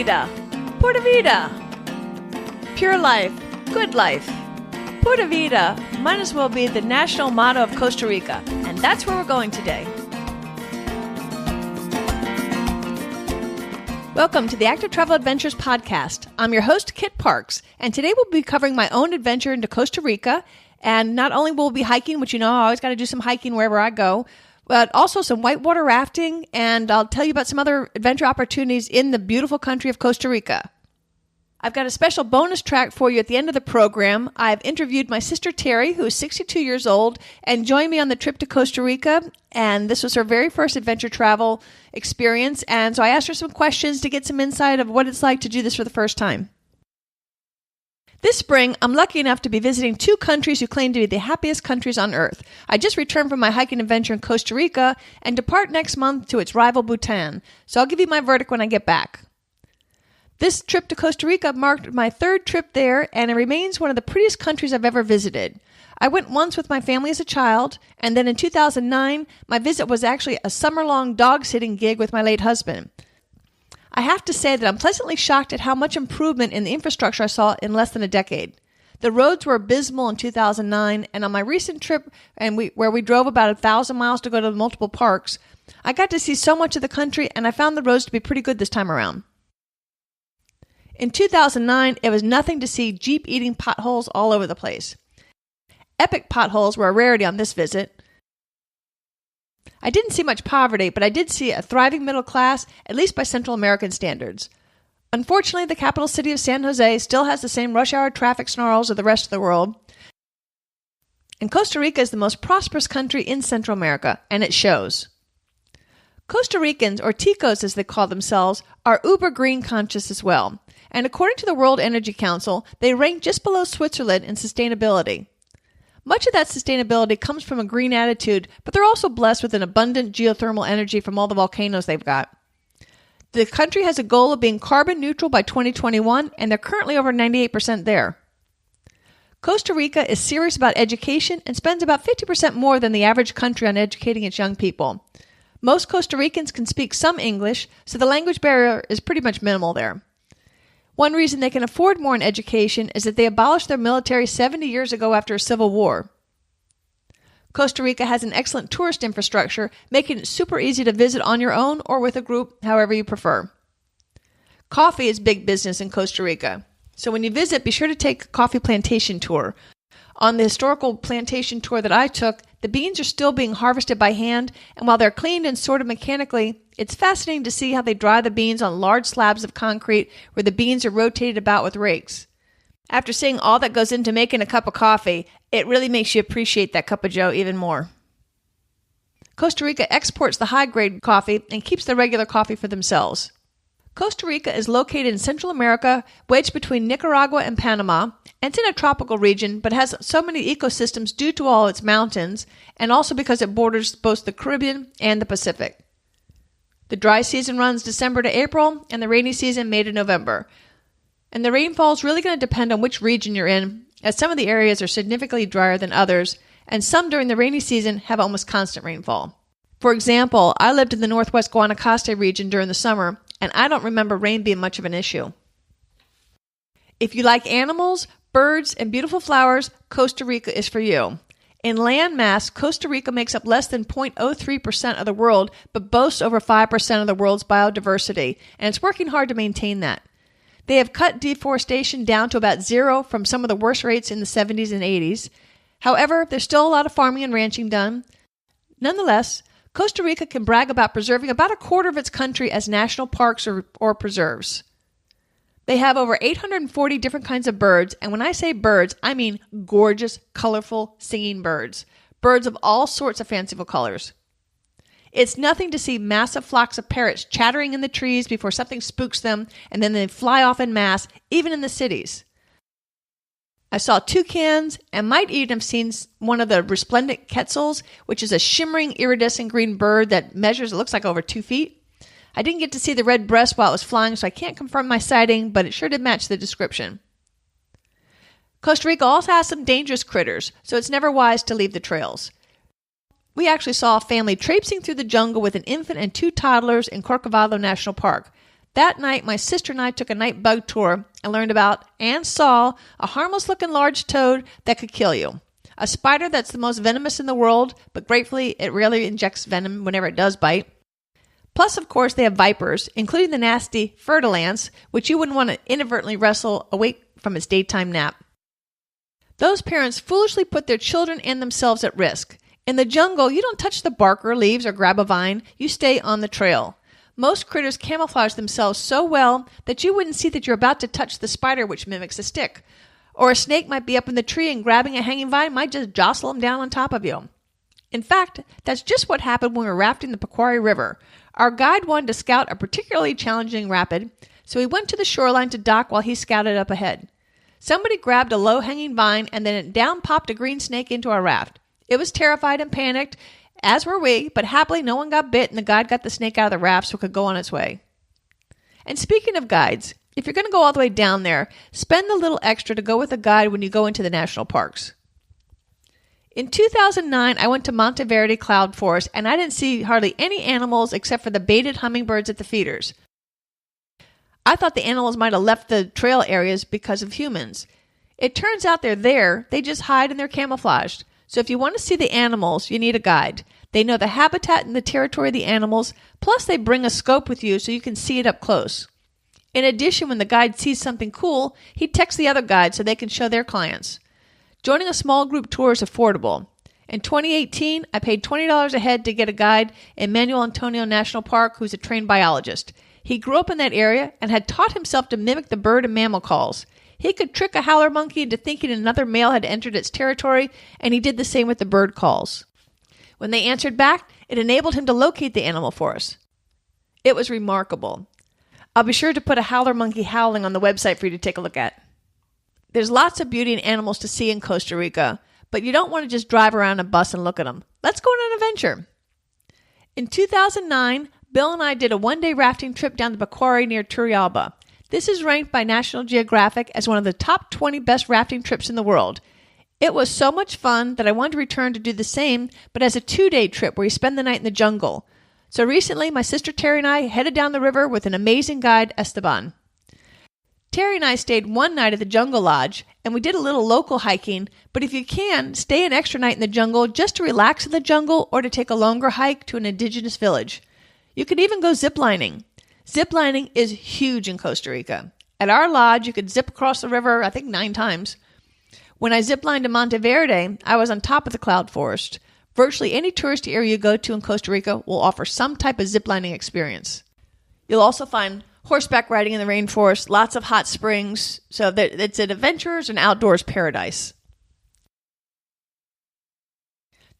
vida. Pura vida. Pure life. Good life. Pura vida might as well be the national motto of Costa Rica, and that's where we're going today. Welcome to the Active Travel Adventures podcast. I'm your host, Kit Parks, and today we'll be covering my own adventure into Costa Rica. And not only will we be hiking, which you know I always got to do some hiking wherever I go, but also some whitewater rafting, and I'll tell you about some other adventure opportunities in the beautiful country of Costa Rica. I've got a special bonus track for you at the end of the program. I've interviewed my sister Terry, who is 62 years old, and joined me on the trip to Costa Rica, and this was her very first adventure travel experience, and so I asked her some questions to get some insight of what it's like to do this for the first time. This spring, I'm lucky enough to be visiting two countries who claim to be the happiest countries on earth. I just returned from my hiking adventure in Costa Rica and depart next month to its rival Bhutan, so I'll give you my verdict when I get back. This trip to Costa Rica marked my third trip there, and it remains one of the prettiest countries I've ever visited. I went once with my family as a child, and then in 2009, my visit was actually a summer-long dog-sitting gig with my late husband. I have to say that I'm pleasantly shocked at how much improvement in the infrastructure I saw in less than a decade. The roads were abysmal in 2009, and on my recent trip, where we drove about 1,000 miles to go to multiple parks, I got to see so much of the country, and I found the roads to be pretty good this time around. In 2009, it was nothing to see Jeep eating potholes all over the place. Epic potholes were a rarity on this visit. I didn't see much poverty, but I did see a thriving middle class, at least by Central American standards. Unfortunately, the capital city of San Jose still has the same rush hour traffic snarls of the rest of the world. And Costa Rica is the most prosperous country in Central America, and it shows. Costa Ricans, or Ticos as they call themselves, are uber green conscious as well. And according to the World Energy Council, they rank just below Switzerland in sustainability. Much of that sustainability comes from a green attitude, but they're also blessed with an abundant geothermal energy from all the volcanoes they've got. The country has a goal of being carbon neutral by 2021, and they're currently over 98% there. Costa Rica is serious about education and spends about 50% more than the average country on educating its young people. Most Costa Ricans can speak some English, so the language barrier is pretty much minimal there. One reason they can afford more in education is that they abolished their military 70 years ago after a civil war. Costa Rica has an excellent tourist infrastructure, making it super easy to visit on your own or with a group, however you prefer. Coffee is big business in Costa Rica, so when you visit, be sure to take a coffee plantation tour. On the historical plantation tour that I took, the beans are still being harvested by hand, and while they're cleaned and sorted mechanically, it's fascinating to see how they dry the beans on large slabs of concrete where the beans are rotated about with rakes. After seeing all that goes into making a cup of coffee, it really makes you appreciate that cup of joe even more. Costa Rica exports the high-grade coffee and keeps the regular coffee for themselves. Costa Rica is located in Central America, wedged between Nicaragua and Panama, and it's in a tropical region, but has so many ecosystems due to all its mountains, and also because it borders both the Caribbean and the Pacific. The dry season runs December to April, and the rainy season May to November. And the rainfall is really going to depend on which region you're in, as some of the areas are significantly drier than others, and some during the rainy season have almost constant rainfall. For example, I lived in the northwest Guanacaste region during the summer, and I don't remember rain being much of an issue. If you like animals, birds, and beautiful flowers, Costa Rica is for you. In land mass, Costa Rica makes up less than 0.03% of the world, but boasts over 5% of the world's biodiversity, and it's working hard to maintain that. They have cut deforestation down to about zero from some of the worst rates in the 70s and 80s. However, there's still a lot of farming and ranching done. Nonetheless, Costa Rica can brag about preserving about a quarter of its country as national parks or preserves. They have over 840 different kinds of birds, and when I say birds, I mean gorgeous, colorful, singing birds. Birds of all sorts of fanciful colors. It's nothing to see massive flocks of parrots chattering in the trees before something spooks them, and then they fly off en masse, even in the cities. I saw toucans and might even have seen one of the resplendent quetzals, which is a shimmering iridescent green bird that measures, it looks like over 2 feet. I didn't get to see the red breast while it was flying, so I can't confirm my sighting, but it sure did match the description. Costa Rica also has some dangerous critters, so it's never wise to leave the trails. We actually saw a family traipsing through the jungle with an infant and 2 toddlers in Corcovado National Park. That night, my sister and I took a night bug tour and learned about and saw a harmless-looking large toad that could kill you. A spider that's the most venomous in the world, but gratefully it rarely injects venom whenever it does bite. Plus, of course, they have vipers, including the nasty fertilance, which you wouldn't want to inadvertently wrestle awake from its daytime nap. Those parents foolishly put their children and themselves at risk. In the jungle, you don't touch the bark or leaves or grab a vine. You stay on the trail. Most critters camouflage themselves so well that you wouldn't see that you're about to touch the spider, which mimics a stick. Or a snake might be up in the tree and grabbing a hanging vine might just jostle them down on top of you. In fact, that's just what happened when we were rafting the Pequari River. Our guide wanted to scout a particularly challenging rapid, so he went to the shoreline to dock while he scouted up ahead. Somebody grabbed a low-hanging vine, and then down popped a green snake into our raft. It was terrified and panicked, as were we, but happily no one got bit, and the guide got the snake out of the raft so it could go on its way. And speaking of guides, if you're going to go all the way down there, spend a little extra to go with a guide when you go into the national parks. In 2009, I went to Monteverde Cloud Forest, and I didn't see hardly any animals except for the baited hummingbirds at the feeders. I thought the animals might have left the trail areas because of humans. It turns out they're there, they just hide and they're camouflaged. So if you want to see the animals, you need a guide. They know the habitat and the territory of the animals, plus they bring a scope with you so you can see it up close. In addition, when the guide sees something cool, he texts the other guide so they can show their clients. Joining a small group tour is affordable. In 2018, I paid $20 a head to get a guide in Manuel Antonio National Park who's a trained biologist. He grew up in that area and had taught himself to mimic the bird and mammal calls. He could trick a howler monkey into thinking another male had entered its territory, and he did the same with the bird calls. When they answered back, it enabled him to locate the animal for us. It was remarkable. I'll be sure to put a howler monkey howling on the website for you to take a look at. There's lots of beauty and animals to see in Costa Rica, but you don't want to just drive around a bus and look at them. Let's go on an adventure. In 2009, Bill and I did a one-day rafting trip down the Pequari near Turrialba. This is ranked by National Geographic as one of the top 20 best rafting trips in the world. It was so much fun that I wanted to return to do the same, but as a 2-day trip where you spend the night in the jungle. So recently, my sister Terry and I headed down the river with an amazing guide, Esteban. Terry and I stayed one night at the Jungle Lodge, and we did a little local hiking, but if you can, stay an extra night in the jungle just to relax in the jungle or to take a longer hike to an indigenous village. You could even go ziplining. Ziplining is huge in Costa Rica. At our lodge, you could zip across the river, I think 9 times. When I ziplined to Monteverde, I was on top of the cloud forest. Virtually any touristy area you go to in Costa Rica will offer some type of ziplining experience. You'll also find horseback riding in the rainforest, lots of hot springs, so it's an adventurers and outdoors paradise.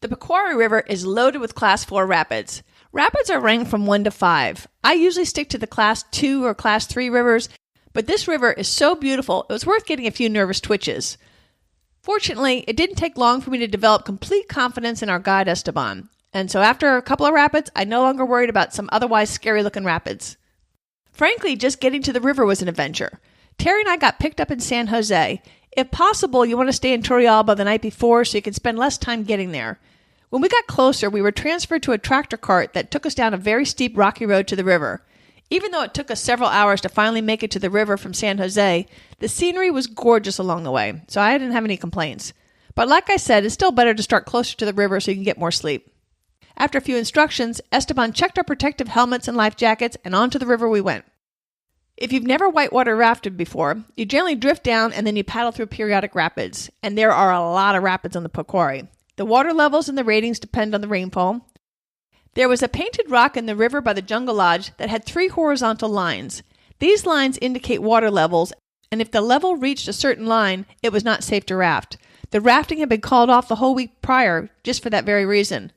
The Pequari River is loaded with Class 4 rapids. Rapids are ranked from 1 to 5. I usually stick to the Class 2 or Class 3 rivers, but this river is so beautiful, it was worth getting a few nervous twitches. Fortunately, it didn't take long for me to develop complete confidence in our guide Esteban, and so after a couple of rapids, I no longer worried about some otherwise scary-looking rapids. Frankly, just getting to the river was an adventure. Terry and I got picked up in San Jose. If possible, you want to stay in Turrialba the night before so you can spend less time getting there. When we got closer, we were transferred to a tractor cart that took us down a very steep rocky road to the river. Even though it took us several hours to finally make it to the river from San Jose, the scenery was gorgeous along the way, so I didn't have any complaints. But like I said, it's still better to start closer to the river so you can get more sleep. After a few instructions, Esteban checked our protective helmets and life jackets, and onto the river we went. If you've never whitewater rafted before, you generally drift down and then you paddle through periodic rapids, and there are a lot of rapids on the Pequari. The water levels and the ratings depend on the rainfall. There was a painted rock in the river by the Jungle Lodge that had 3 horizontal lines. These lines indicate water levels, and if the level reached a certain line, it was not safe to raft. The rafting had been called off the whole week prior, just for that very reason.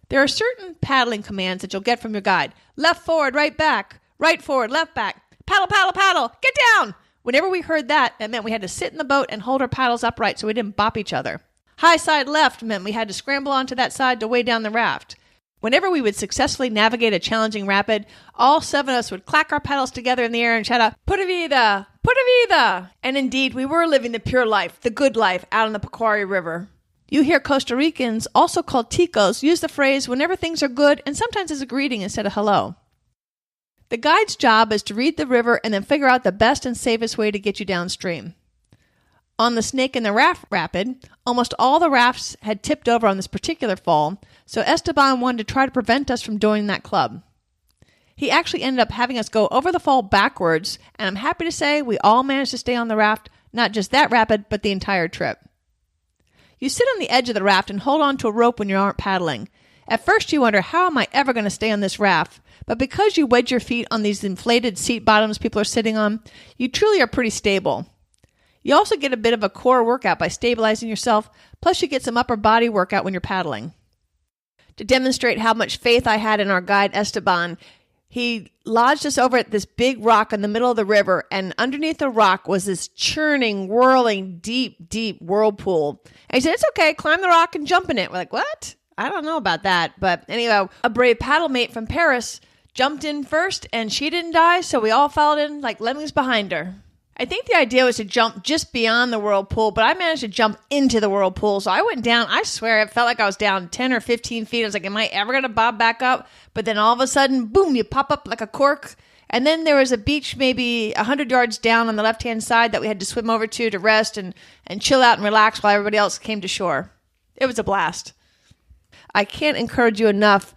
There are certain paddling commands that you'll get from your guide. Left forward, right back. Right forward, left back. Paddle, paddle, paddle. Get down! Whenever we heard that, it meant we had to sit in the boat and hold our paddles upright so we didn't bop each other. High side left meant we had to scramble onto that side to weigh down the raft. Whenever we would successfully navigate a challenging rapid, all 7 of us would clack our paddles together in the air and shout out, Pura vida! Pura vida! And indeed, we were living the pure life, the good life, out on the Pequari River. You hear Costa Ricans, also called ticos, use the phrase whenever things are good and sometimes as a greeting instead of hello. The guide's job is to read the river and then figure out the best and safest way to get you downstream. On the Snake in the Raft Rapid, almost all the rafts had tipped over on this particular fall, so Esteban wanted to try to prevent us from joining that club. He actually ended up having us go over the fall backwards, and I'm happy to say we all managed to stay on the raft, not just that rapid, but the entire trip. You sit on the edge of the raft and hold on to a rope when you aren't paddling. At first you wonder, how am I ever going to stay on this raft? But because you wedge your feet on these inflated seat bottoms people are sitting on, you truly are pretty stable. You also get a bit of a core workout by stabilizing yourself, plus you get some upper body workout when you're paddling. To demonstrate how much faith I had in our guide Esteban, he lodged us over at this big rock in the middle of the river, and underneath the rock was this churning, whirling, deep, deep whirlpool. And he said, "It's okay, climb the rock and jump in it." We're like, "What? I don't know about that." But anyway, a brave paddle mate from Paris jumped in first, and she didn't die, so we all followed in like lemmings behind her. I think the idea was to jump just beyond the whirlpool, but I managed to jump into the whirlpool. So I went down. I swear, it felt like I was down 10 or 15 feet. I was like, am I ever going to bob back up? But then all of a sudden, boom, you pop up like a cork. And then there was a beach maybe 100 yards down on the left-hand side that we had to swim over to rest and chill out and relax while everybody else came to shore. It was a blast. I can't encourage you enough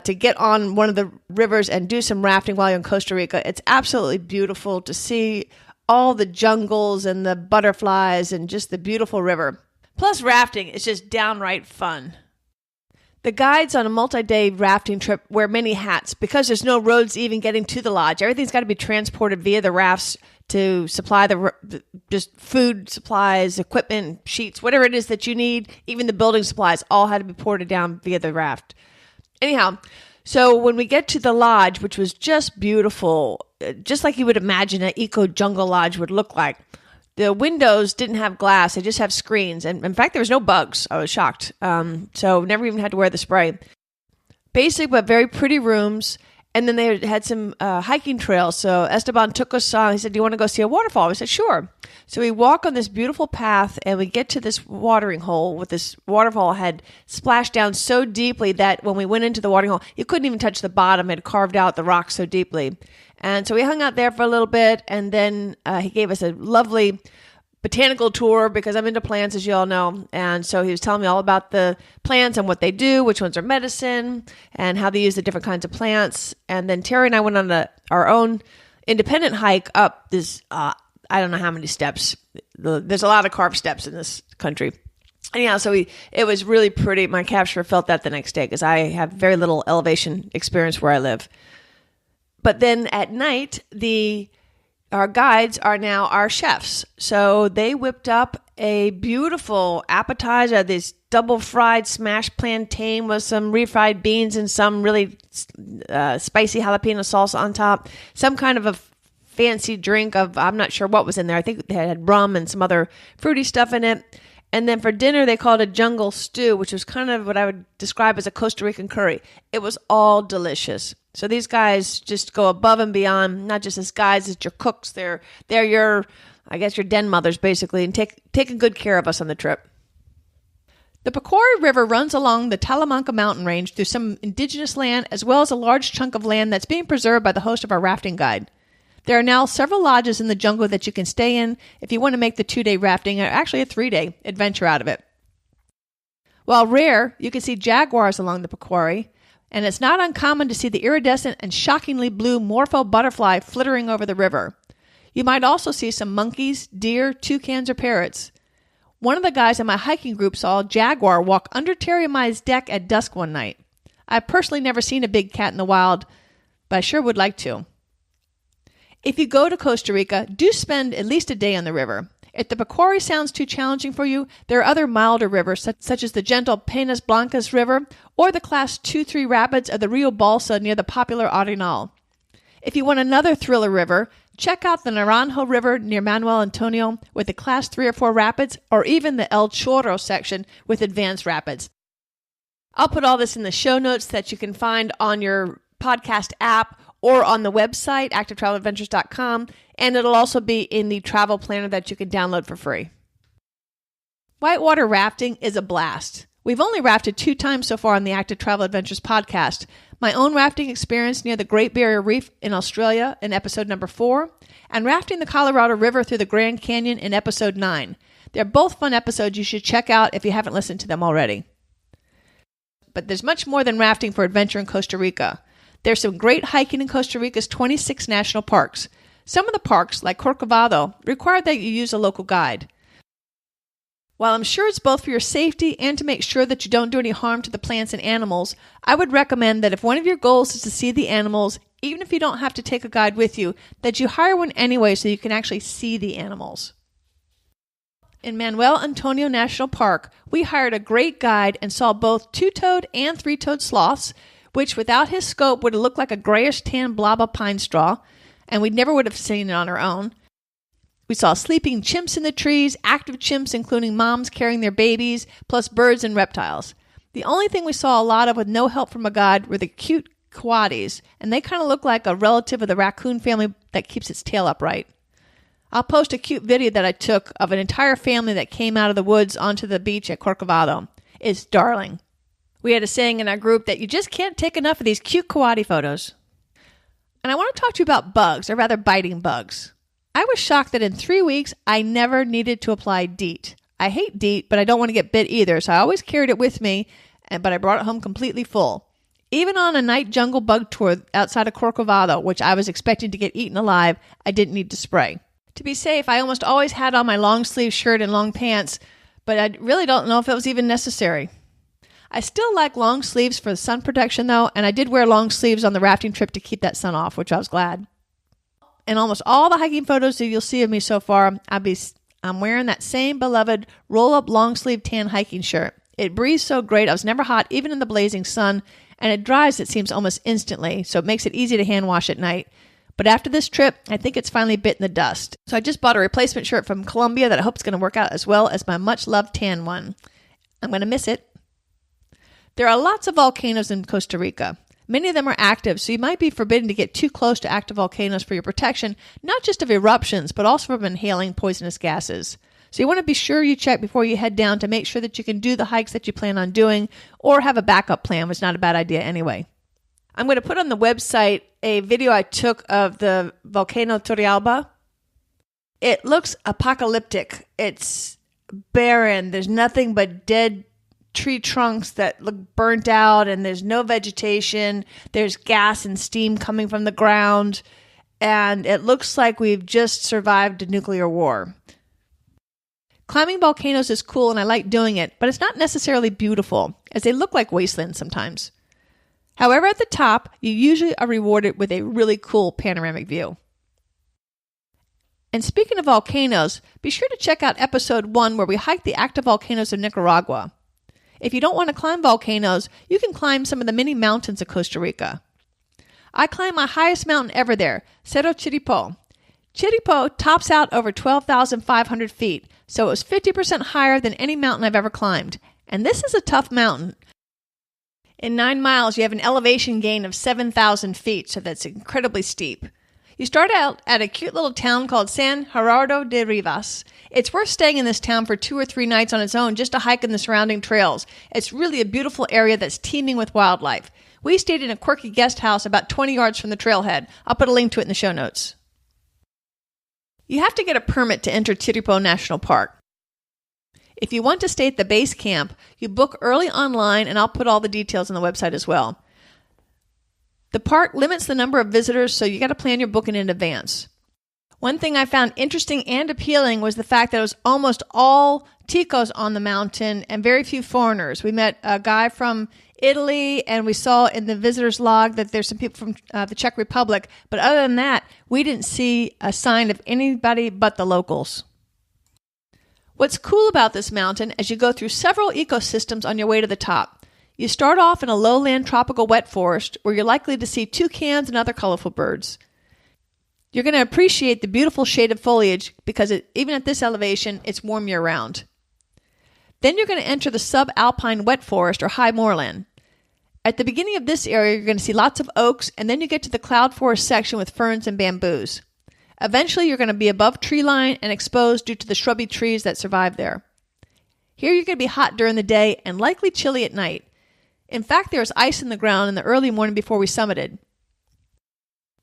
to get on one of the rivers and do some rafting while you're in Costa Rica. It's absolutely beautiful to see all the jungles and the butterflies and just the beautiful river. Plus rafting is just downright fun. The guides on a multi-day rafting trip wear many hats because there's no roads even getting to the lodge. Everything's got to be transported via the rafts to supply the just food supplies, equipment, sheets, whatever it is that you need. Even the building supplies all had to be ported down via the raft. Anyhow, so when we get to the lodge, which was just beautiful, just like you would imagine an eco-jungle lodge would look like, the windows didn't have glass. They just have screens. And in fact, there was no bugs. I was shocked. So never even had to wear the spray. Basic but very pretty rooms. And then they had some hiking trails. So Esteban took us on. He said, "Do you want to go see a waterfall?" We said, "Sure." So we walk on this beautiful path and we get to this watering hole with this waterfall had splashed down so deeply that when we went into the watering hole, you couldn't even touch the bottom. It carved out the rock so deeply. And so we hung out there for a little bit, and then he gave us a lovely botanical tour because I'm into plants, as you all know. And so he was telling me all about the plants and what they do, which ones are medicine, and how they use the different kinds of plants. And then Terry and I went on our own independent hike up this, I don't know how many steps. There's a lot of carved steps in this country. Anyhow, so it was really pretty. My calves sure felt that the next day because I have very little elevation experience where I live. But then at night, our guides are now our chefs. So they whipped up a beautiful appetizer, this double fried smashed plantain with some refried beans and some really spicy jalapeno salsa on top. Some kind of a fancy drink I'm not sure what was in there. I think they had rum and some other fruity stuff in it. And then for dinner, they called it a jungle stew, which was kind of what I would describe as a Costa Rican curry. It was all delicious. So these guys just go above and beyond, not just as guides, as your cooks. They're your, I guess, your den mothers, basically, and taking good care of us on the trip. The Pacori River runs along the Talamanca mountain range through some indigenous land, as well as a large chunk of land that's being preserved by the host of our rafting guide. There are now several lodges in the jungle that you can stay in if you want to make the 2-day rafting, or actually a 3-day adventure out of it. While rare, you can see jaguars along the Pacori, and it's not uncommon to see the iridescent and shockingly blue morpho butterfly flittering over the river. You might also see some monkeys, deer, toucans, or parrots. One of the guys in my hiking group saw a jaguar walk under Terry and Mai's deck at dusk one night. I've personally never seen a big cat in the wild, but I sure would like to. If you go to Costa Rica, do spend at least a day on the river. If the Pacori sounds too challenging for you, there are other milder rivers such as the gentle Penas Blancas River or the Class 2-3 rapids of the Rio Balsa near the popular Arenal. If you want another thriller river, check out the Naranjo River near Manuel Antonio with the Class 3 or 4 rapids, or even the El Chorro section with advanced rapids. I'll put all this in the show notes that you can find on your podcast app or on the website, activetraveladventures.com, and it'll also be in the travel planner that you can download for free. Whitewater rafting is a blast. We've only rafted 2 times so far on the Active Travel Adventures podcast. My own rafting experience near the Great Barrier Reef in Australia in episode number 4, and rafting the Colorado River through the Grand Canyon in episode 9. They're both fun episodes you should check out if you haven't listened to them already. But there's much more than rafting for adventure in Costa Rica. There's some great hiking in Costa Rica's 26 national parks. Some of the parks, like Corcovado, require that you use a local guide. While I'm sure it's both for your safety and to make sure that you don't do any harm to the plants and animals, I would recommend that if one of your goals is to see the animals, even if you don't have to take a guide with you, that you hire one anyway so you can actually see the animals. In Manuel Antonio National Park, we hired a great guide and saw both 2-toed and 3-toed sloths, which without his scope would have looked like a grayish-tan blob of pine straw, and we never would have seen it on our own. We saw sleeping chimps in the trees, active chimps including moms carrying their babies, plus birds and reptiles. The only thing we saw a lot of with no help from a guide were the cute coatis, and they kind of look like a relative of the raccoon family that keeps its tail upright. I'll post a cute video that I took of an entire family that came out of the woods onto the beach at Corcovado. It's darling. We had a saying in our group that you just can't take enough of these cute coati photos. And I want to talk to you about bugs, or rather biting bugs. I was shocked that in 3 weeks, I never needed to apply DEET. I hate DEET, but I don't want to get bit either, so I always carried it with me, but I brought it home completely full. Even on a night jungle bug tour outside of Corcovado, which I was expecting to get eaten alive, I didn't need to spray. To be safe, I almost always had on my long sleeve shirt and long pants, but I really don't know if it was even necessary. I still like long sleeves for sun protection, though, and I did wear long sleeves on the rafting trip to keep that sun off, which I was glad. In almost all the hiking photos that you'll see of me so far, I'm wearing that same beloved roll-up long-sleeve tan hiking shirt. It breathes so great. I was never hot, even in the blazing sun, and it dries, it seems, almost instantly, so it makes it easy to hand wash at night. But after this trip, I think it's finally bitten the dust. So I just bought a replacement shirt from Colombia that I hope is going to work out as well as my much-loved tan one. I'm going to miss it. There are lots of volcanoes in Costa Rica. Many of them are active, so you might be forbidden to get too close to active volcanoes for your protection, not just of eruptions, but also from inhaling poisonous gases. So you want to be sure you check before you head down to make sure that you can do the hikes that you plan on doing, or have a backup plan, which is not a bad idea anyway. I'm going to put on the website a video I took of the volcano Turrialba. It looks apocalyptic. It's barren. There's nothing but dead tree trunks that look burnt out, and there's no vegetation. There's gas and steam coming from the ground, and it looks like we've just survived a nuclear war. Climbing volcanoes is cool, and I like doing it, but it's not necessarily beautiful, as they look like wastelands sometimes. However, at the top, you usually are rewarded with a really cool panoramic view. And speaking of volcanoes, be sure to check out episode 1 where we hiked the active volcanoes of Nicaragua. If you don't want to climb volcanoes, you can climb some of the many mountains of Costa Rica. I climbed my highest mountain ever there, Cerro Chirripó. Chirripó tops out over 12,500 feet, so it was 50% higher than any mountain I've ever climbed. And this is a tough mountain. In 9 miles, you have an elevation gain of 7,000 feet, so that's incredibly steep. You start out at a cute little town called San Gerardo de Rivas. It's worth staying in this town for 2 or 3 nights on its own just to hike in the surrounding trails. It's really a beautiful area that's teeming with wildlife. We stayed in a quirky guest house about 20 yards from the trailhead. I'll put a link to it in the show notes. You have to get a permit to enter Chirripó National Park. If you want to stay at the base camp, you book early online, and I'll put all the details on the website as well. The park limits the number of visitors, so you got to plan your booking in advance. One thing I found interesting and appealing was the fact that it was almost all Ticos on the mountain and very few foreigners. We met a guy from Italy, and we saw in the visitor's log that there's some people from the Czech Republic. But other than that, we didn't see a sign of anybody but the locals. What's cool about this mountain is you go through several ecosystems on your way to the top. You start off in a lowland tropical wet forest where you're likely to see toucans and other colorful birds. You're going to appreciate the beautiful shaded foliage because even at this elevation, it's warm year-round. Then you're going to enter the subalpine wet forest or high moorland. At the beginning of this area, you're going to see lots of oaks, and then you get to the cloud forest section with ferns and bamboos. Eventually, you're going to be above tree line and exposed due to the shrubby trees that survive there. Here you're going to be hot during the day and likely chilly at night. In fact, there was ice in the ground in the early morning before we summited.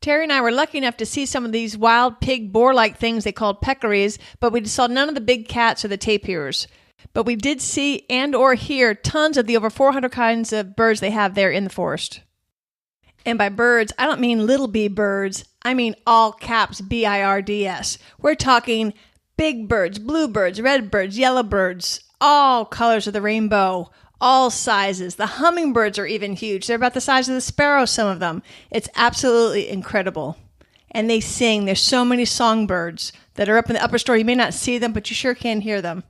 Terry and I were lucky enough to see some of these wild pig boar-like things they called peccaries, but we saw none of the big cats or the tapirs. But we did see and or hear tons of the over 400 kinds of birds they have there in the forest. And by birds, I don't mean little bee birds. I mean all caps BIRDS. We're talking big birds, bluebirds, red birds, yellow birds, all colors of the rainbow, all sizes. The hummingbirds are even huge. They're about the size of the sparrow, some of them. It's absolutely incredible. And they sing. There's so many songbirds that are up in the upper story. You may not see them, but you sure can hear them.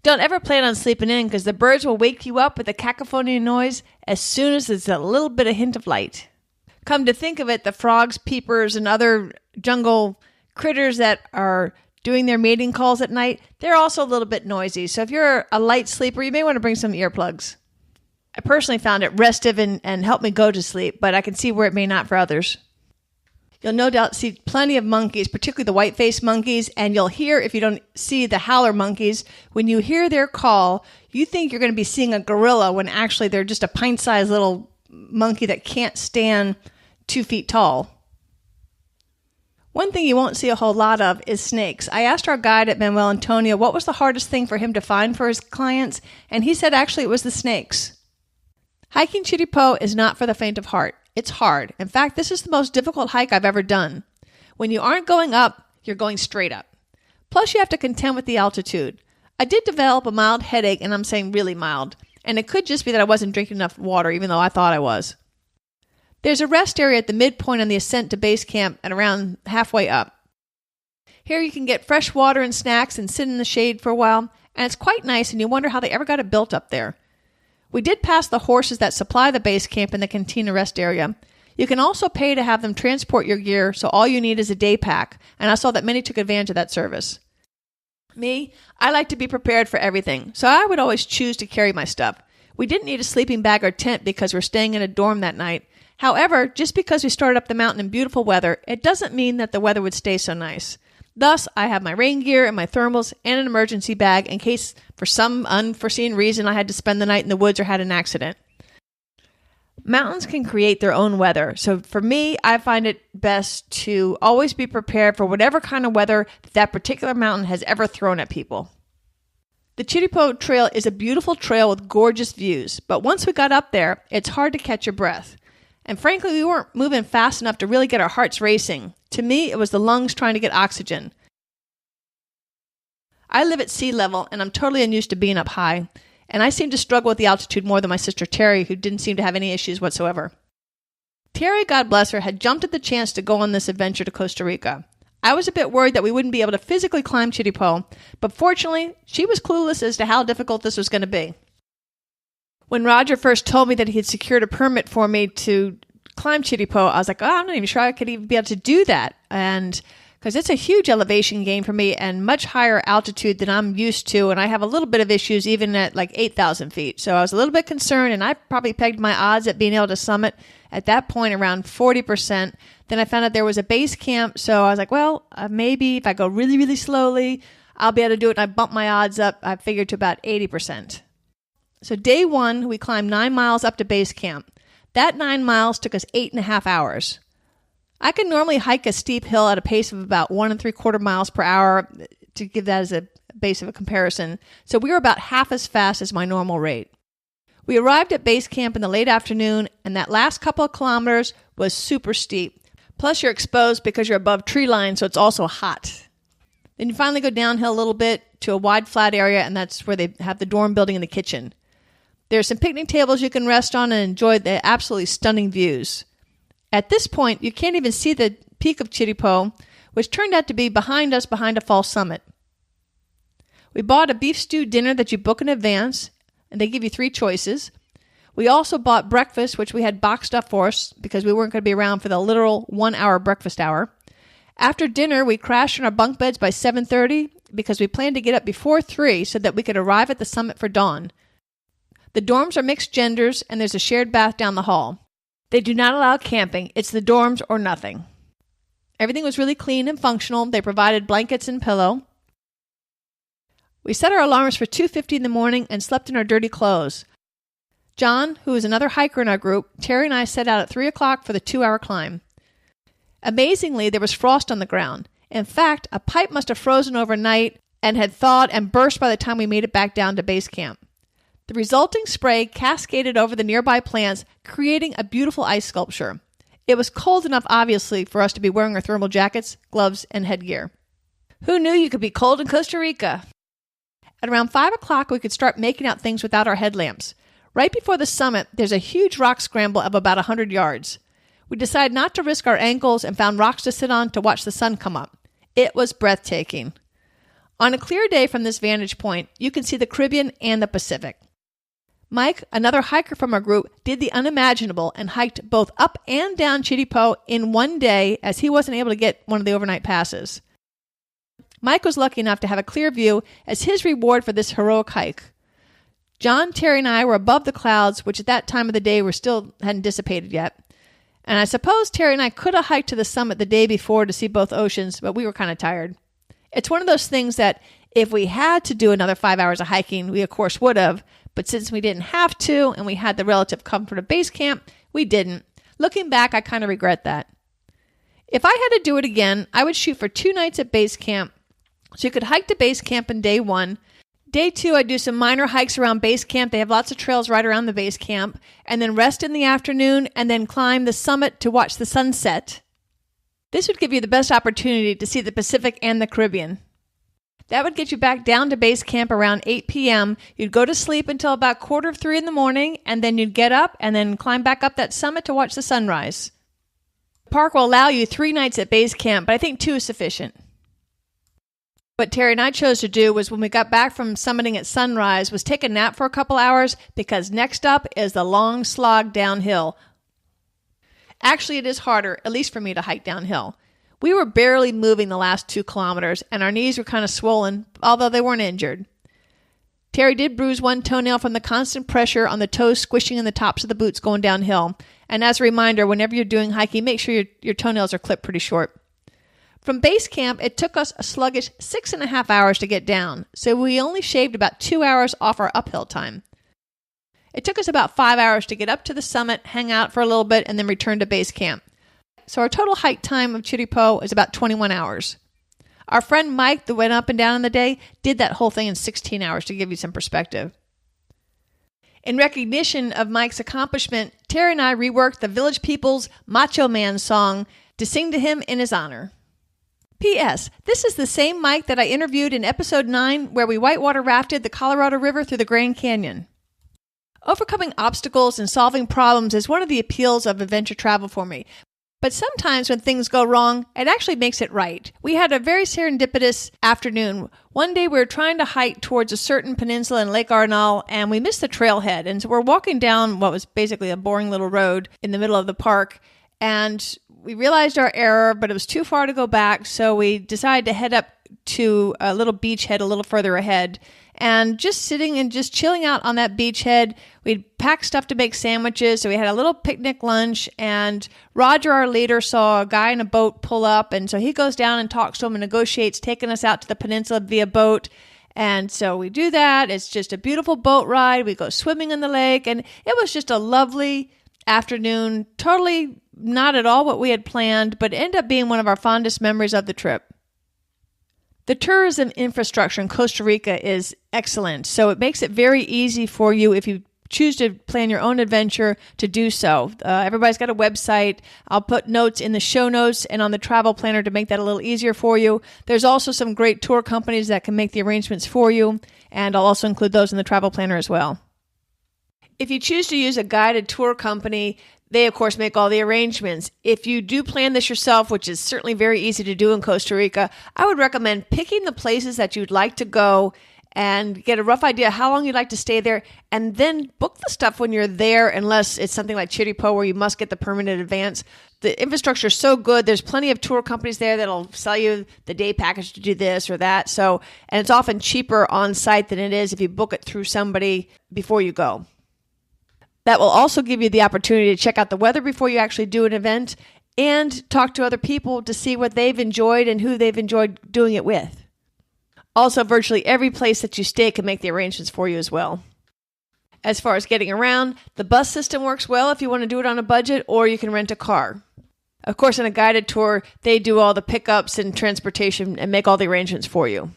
Don't ever plan on sleeping in because the birds will wake you up with a cacophony noise as soon as there's a little bit of hint of light. Come to think of it, the frogs, peepers, and other jungle critters that are doing their mating calls at night, they're also a little bit noisy. So if you're a light sleeper, you may want to bring some earplugs. I personally found it restive and helped me go to sleep, but I can see where it may not for others. You'll no doubt see plenty of monkeys, particularly the white-faced monkeys, and you'll hear, if you don't see the howler monkeys, when you hear their call, you think you're going to be seeing a gorilla when actually they're just a pint-sized little monkey that can't stand 2 feet tall. One thing you won't see a whole lot of is snakes. I asked our guide at Manuel Antonio what was the hardest thing for him to find for his clients, and he said actually it was the snakes. Hiking Chiripo is not for the faint of heart. It's hard. In fact, this is the most difficult hike I've ever done. When you aren't going up, you're going straight up. Plus, you have to contend with the altitude. I did develop a mild headache, and I'm saying really mild. And it could just be that I wasn't drinking enough water, even though I thought I was. There's a rest area at the midpoint on the ascent to base camp and around halfway up. Here you can get fresh water and snacks and sit in the shade for a while, and it's quite nice, and you wonder how they ever got it built up there. We did pass the horses that supply the base camp in the cantina rest area. You can also pay to have them transport your gear, so all you need is a day pack, and I saw that many took advantage of that service. Me, I like to be prepared for everything, so I would always choose to carry my stuff. We didn't need a sleeping bag or tent because we're staying in a dorm that night. However, just because we started up the mountain in beautiful weather, it doesn't mean that the weather would stay so nice. Thus, I have my rain gear and my thermals and an emergency bag in case for some unforeseen reason I had to spend the night in the woods or had an accident. Mountains can create their own weather, so for me, I find it best to always be prepared for whatever kind of weather that particular mountain has ever thrown at people. The Chiripo Trail is a beautiful trail with gorgeous views, but once we got up there, it's hard to catch your breath. And frankly, we weren't moving fast enough to really get our hearts racing. To me, it was the lungs trying to get oxygen. I live at sea level, and I'm totally unused to being up high. And I seem to struggle with the altitude more than my sister Terry, who didn't seem to have any issues whatsoever. Terry, God bless her, had jumped at the chance to go on this adventure to Costa Rica. I was a bit worried that we wouldn't be able to physically climb Chiripo, but fortunately, she was clueless as to how difficult this was going to be. When Roger first told me that he had secured a permit for me to climb Chiripo, I was like, I'm not even sure I could even be able to do that. And because it's a huge elevation gain for me and much higher altitude than I'm used to. And I have a little bit of issues even at like 8,000 feet. So I was a little bit concerned, and I probably pegged my odds at being able to summit at that point around 40%. Then I found out there was a base camp. So I was like, well, maybe if I go really, really slowly, I'll be able to do it. And I bumped my odds up, I figured, to about 80%. So day one, we climbed 9 miles up to base camp. That 9 miles took us 8.5 hours. I can normally hike a steep hill at a pace of about 1 3/4 miles per hour to give that as a base of a comparison. So we were about half as fast as my normal rate. We arrived at base camp in the late afternoon, and that last couple of kilometers was super steep. Plus you're exposed because you're above tree line, so it's also hot. Then you finally go downhill a little bit to a wide flat area, and that's where they have the dorm building and the kitchen. There are some picnic tables you can rest on and enjoy the absolutely stunning views. At this point, you can't even see the peak of Chiripo, which turned out to be behind us behind a false summit. We bought a beef stew dinner that you book in advance, and they give you 3 choices. We also bought breakfast, which we had boxed up for us because we weren't going to be around for the literal 1-hour breakfast hour. After dinner, we crashed in our bunk beds by 7:30 because we planned to get up before 3 so that we could arrive at the summit for dawn. The dorms are mixed genders, and there's a shared bath down the hall. They do not allow camping. It's the dorms or nothing. Everything was really clean and functional. They provided blankets and pillow. We set our alarms for 2:50 in the morning and slept in our dirty clothes. John, who is another hiker in our group, Terry and I set out at 3 o'clock for the 2-hour climb. Amazingly, there was frost on the ground. In fact, a pipe must have frozen overnight and had thawed and burst by the time we made it back down to base camp. The resulting spray cascaded over the nearby plants, creating a beautiful ice sculpture. It was cold enough, obviously, for us to be wearing our thermal jackets, gloves, and headgear. Who knew you could be cold in Costa Rica? At around 5 o'clock, we could start making out things without our headlamps. Right before the summit, there's a huge rock scramble of about 100 yards. We decided not to risk our ankles and found rocks to sit on to watch the sun come up. It was breathtaking. On a clear day from this vantage point, you can see the Caribbean and the Pacific. Mike, another hiker from our group, did the unimaginable and hiked both up and down Chiripo in one day as he wasn't able to get one of the overnight passes. Mike was lucky enough to have a clear view as his reward for this heroic hike. John, Terry, and I were above the clouds, which at that time of the day hadn't dissipated yet. And I suppose Terry and I could have hiked to the summit the day before to see both oceans, but we were kind of tired. It's one of those things that if we had to do another 5 hours of hiking, we of course would have, but since we didn't have to and we had the relative comfort of base camp, we didn't. Looking back, I kind of regret that. If I had to do it again, I would shoot for 2 nights at base camp, so you could hike to base camp in day 1. Day 2, I do some minor hikes around base camp. They have lots of trails right around the base camp. And then rest in the afternoon and then climb the summit to watch the sunset. This would give you the best opportunity to see the Pacific and the Caribbean. That would get you back down to base camp around 8 p.m. You'd go to sleep until about 2:45 in the morning, and then you'd get up and then climb back up that summit to watch the sunrise. The park will allow you 3 nights at base camp, but I think 2 is sufficient. What Terry and I chose to do was when we got back from summiting at sunrise was take a nap for a couple hours because next up is the long slog downhill. Actually, it is harder, at least for me, to hike downhill. We were barely moving the last 2 kilometers and our knees were kind of swollen, although they weren't injured. Terry did bruise one toenail from the constant pressure on the toes squishing in the tops of the boots going downhill. And as a reminder, whenever you're doing hiking, make sure your toenails are clipped pretty short. From base camp, it took us a sluggish 6.5 hours to get down, so we only shaved about 2 hours off our uphill time. It took us about 5 hours to get up to the summit, hang out for a little bit, and then return to base camp. So our total hike time of Chiripo is about 21 hours. Our friend Mike, that went up and down in the day, did that whole thing in 16 hours to give you some perspective. In recognition of Mike's accomplishment, Terry and I reworked the Village People's Macho Man song to sing to him in his honor. P.S. This is the same Mike that I interviewed in episode 9 where we whitewater rafted the Colorado River through the Grand Canyon. Overcoming obstacles and solving problems is one of the appeals of adventure travel for me. But sometimes when things go wrong, it actually makes it right. We had a very serendipitous afternoon. One day we were trying to hike towards a certain peninsula in Lake Arnall, and we missed the trailhead. And so we're walking down what was basically a boring little road in the middle of the park, and we realized our error, but it was too far to go back, so we decided to head up to a little beachhead a little further ahead. And just sitting and just chilling out on that beachhead, we'd packed stuff to make sandwiches, so we had a little picnic lunch, and Roger, our leader, saw a guy in a boat pull up, and so he goes down and talks to him and negotiates taking us out to the peninsula via boat. And so we do that. It's just a beautiful boat ride. We go swimming in the lake, and it was just a lovely afternoon, totally not at all what we had planned, but ended up being one of our fondest memories of the trip. The tourism infrastructure in Costa Rica is excellent, so it makes it very easy for you if you choose to plan your own adventure to do so. Everybody's got a website. I'll put notes in the show notes and on the travel planner to make that a little easier for you. There's also some great tour companies that can make the arrangements for you, and I'll also include those in the travel planner as well. If you choose to use a guided tour company, they, of course, make all the arrangements. If you do plan this yourself, which is certainly very easy to do in Costa Rica, I would recommend picking the places that you'd like to go and get a rough idea how long you'd like to stay there, and then book the stuff when you're there, unless it's something like Chiripo where you must get the permit in advance. The infrastructure is so good. There's plenty of tour companies there that'll sell you the day package to do this or that. So, and it's often cheaper on site than it is if you book it through somebody before you go. That will also give you the opportunity to check out the weather before you actually do an event and talk to other people to see what they've enjoyed and who they've enjoyed doing it with. Also, virtually every place that you stay can make the arrangements for you as well. As far as getting around, the bus system works well if you want to do it on a budget, or you can rent a car. Of course, in a guided tour, they do all the pickups and transportation and make all the arrangements for you.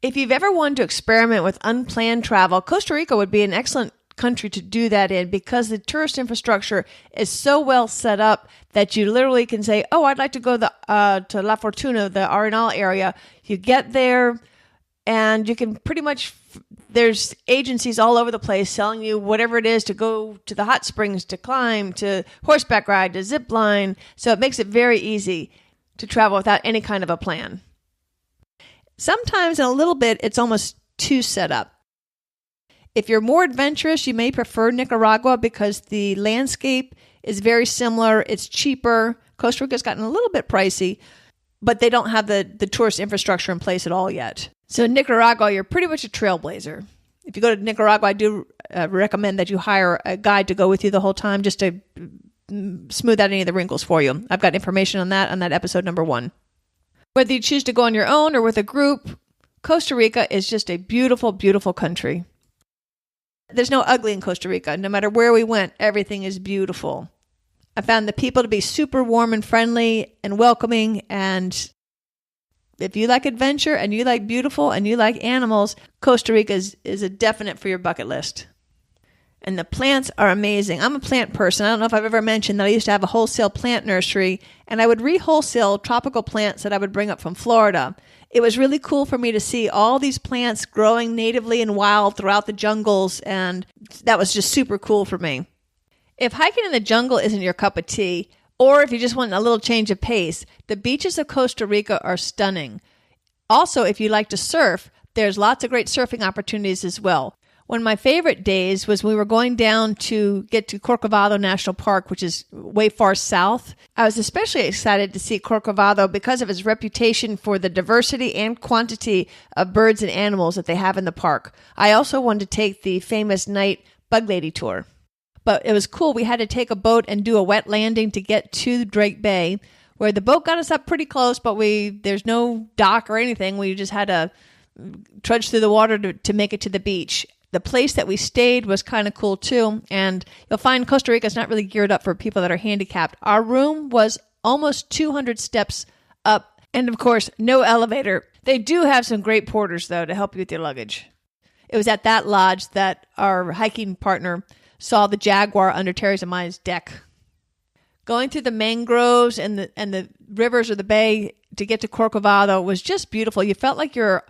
If you've ever wanted to experiment with unplanned travel, Costa Rica would be an excellent country to do that in because the tourist infrastructure is so well set up that you literally can say, oh, I'd like to go to La Fortuna, the Arenal area. You get there and you can pretty much, there's agencies all over the place selling you whatever it is to go to the hot springs, to climb, to horseback ride, to zip line. So it makes it very easy to travel without any kind of a plan. Sometimes in a little bit, it's almost too set up. If you're more adventurous, you may prefer Nicaragua because the landscape is very similar. It's cheaper. Costa Rica's gotten a little bit pricey, but they don't have the tourist infrastructure in place at all yet. So in Nicaragua, you're pretty much a trailblazer. If you go to Nicaragua, I do recommend that you hire a guide to go with you the whole time just to smooth out any of the wrinkles for you. I've got information on that episode number 1. Whether you choose to go on your own or with a group, Costa Rica is just a beautiful, beautiful country. There's no ugly in Costa Rica. No matter where we went, everything is beautiful. I found the people to be super warm and friendly and welcoming. And if you like adventure and you like beautiful and you like animals, Costa Rica is a definite for your bucket list. And the plants are amazing. I'm a plant person. I don't know if I've ever mentioned that I used to have a wholesale plant nursery, and I would re-wholesale tropical plants that I would bring up from Florida. It was really cool for me to see all these plants growing natively and wild throughout the jungles, and that was just super cool for me. If hiking in the jungle isn't your cup of tea, or if you just want a little change of pace, the beaches of Costa Rica are stunning. Also, if you like to surf, there's lots of great surfing opportunities as well. One of my favorite days was we were going down to get to Corcovado National Park, which is way far south. I was especially excited to see Corcovado because of its reputation for the diversity and quantity of birds and animals that they have in the park. I also wanted to take the famous night bug lady tour. But it was cool. We had to take a boat and do a wet landing to get to Drake Bay, where the boat got us up pretty close, but there's no dock or anything. We just had to trudge through the water to make it to the beach. The place that we stayed was kind of cool too, and you'll find Costa Rica is not really geared up for people that are handicapped. Our room was almost 200 steps up, and of course, no elevator. They do have some great porters, though, to help you with your luggage. It was at that lodge that our hiking partner saw the jaguar under Terry's and my deck. Going through the mangroves and the rivers or the bay to get to Corcovado was just beautiful. You felt like you're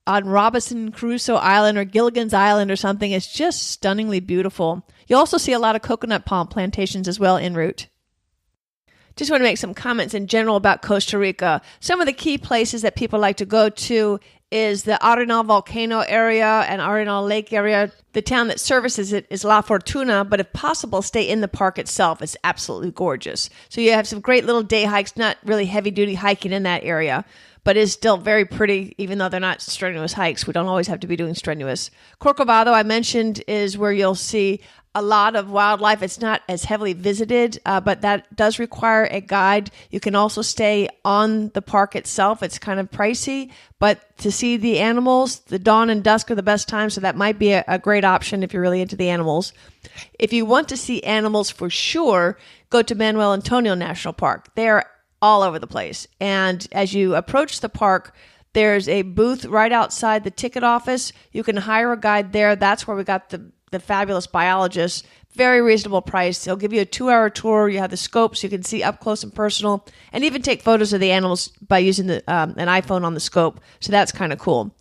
on Robinson Crusoe Island or Gilligan's Island or something. It's just stunningly beautiful. You also see a lot of coconut palm plantations as well en route. Just want to make some comments in general about Costa Rica. Some of the key places that people like to go to is the Arenal volcano area and Arenal lake area. The town that services it is La Fortuna, but if possible, stay in the park itself. It's absolutely gorgeous. So you have some great little day hikes, not really heavy-duty hiking in that area, but is still very pretty, even though they're not strenuous hikes. We don't always have to be doing strenuous. Corcovado, I mentioned, is where you'll see a lot of wildlife. It's not as heavily visited, but that does require a guide. You can also stay on the park itself. It's kind of pricey, but to see the animals, the dawn and dusk are the best time, so that might be a great option if you're really into the animals. If you want to see animals for sure, go to Manuel Antonio National Park. They're all over the place. And as you approach the park, there's a booth right outside the ticket office. You can hire a guide there. That's where we got the fabulous biologist. Very reasonable price. They'll give you a 2-hour tour. You have the scope so you can see up close and personal, and even take photos of the animals by using an iPhone on the scope. So that's kind of cool.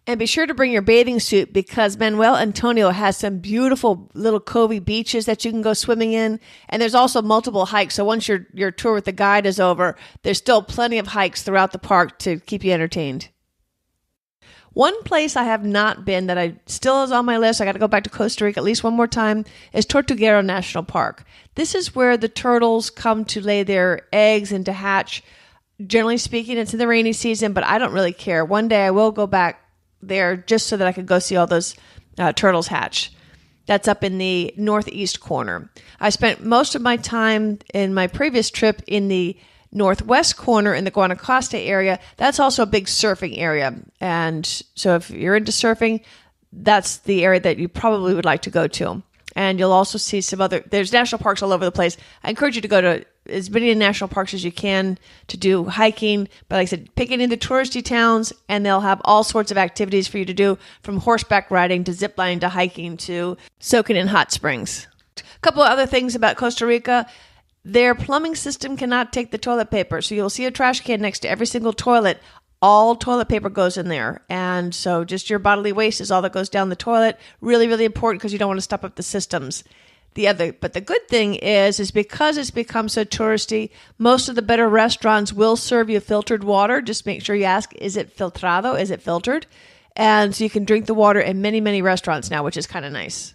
And be sure to bring your bathing suit because Manuel Antonio has some beautiful little covey beaches that you can go swimming in. And there's also multiple hikes. So once your tour with the guide is over, there's still plenty of hikes throughout the park to keep you entertained. One place I have not been that I still is on my list, I got to go back to Costa Rica at least one more time, is Tortuguero National Park. This is where the turtles come to lay their eggs and to hatch. Generally speaking, it's in the rainy season, but I don't really care. One day I will go back there just so that I could go see all those turtles hatch. That's up in the northeast corner. I spent most of my time in my previous trip in the northwest corner in the Costa area, that's also a big surfing area. And so if you're into surfing, that's the area that you probably would like to go to. And you'll also see there's national parks all over the place. I encourage you to go to as many national parks as you can to do hiking. But like I said, pick any of the touristy towns, and they'll have all sorts of activities for you to do, from horseback riding to zip lining to hiking to soaking in hot springs. A couple of other things about Costa Rica. Their plumbing system cannot take the toilet paper. So you'll see a trash can next to every single toilet. All toilet paper goes in there. And so just your bodily waste is all that goes down the toilet. Really, really important because you don't want to stop up the systems. But the good thing is because it's become so touristy, most of the better restaurants will serve you filtered water. Just make sure you ask, is it filtrado? Is it filtered? And so you can drink the water in many, many restaurants now, which is kind of nice.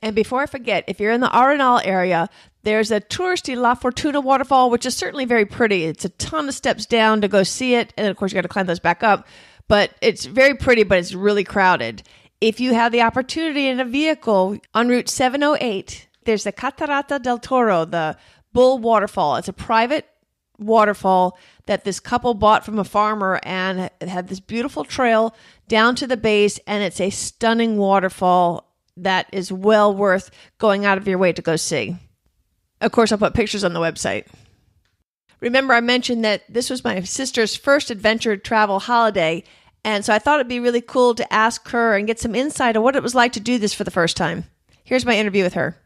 And before I forget, if you're in the Arenal area, there's a touristy La Fortuna waterfall, which is certainly very pretty. It's a ton of steps down to go see it. And of course, you got to climb those back up. But it's very pretty, but it's really crowded. If you have the opportunity in a vehicle on Route 708, there's the Catarata del Toro, the Bull Waterfall. It's a private waterfall that this couple bought from a farmer, and it had this beautiful trail down to the base. And it's a stunning waterfall that is well worth going out of your way to go see. Of course, I'll put pictures on the website. Remember, I mentioned that this was my sister's first adventure travel holiday, and so I thought it'd be really cool to ask her and get some insight on what it was like to do this for the first time. Here's my interview with her.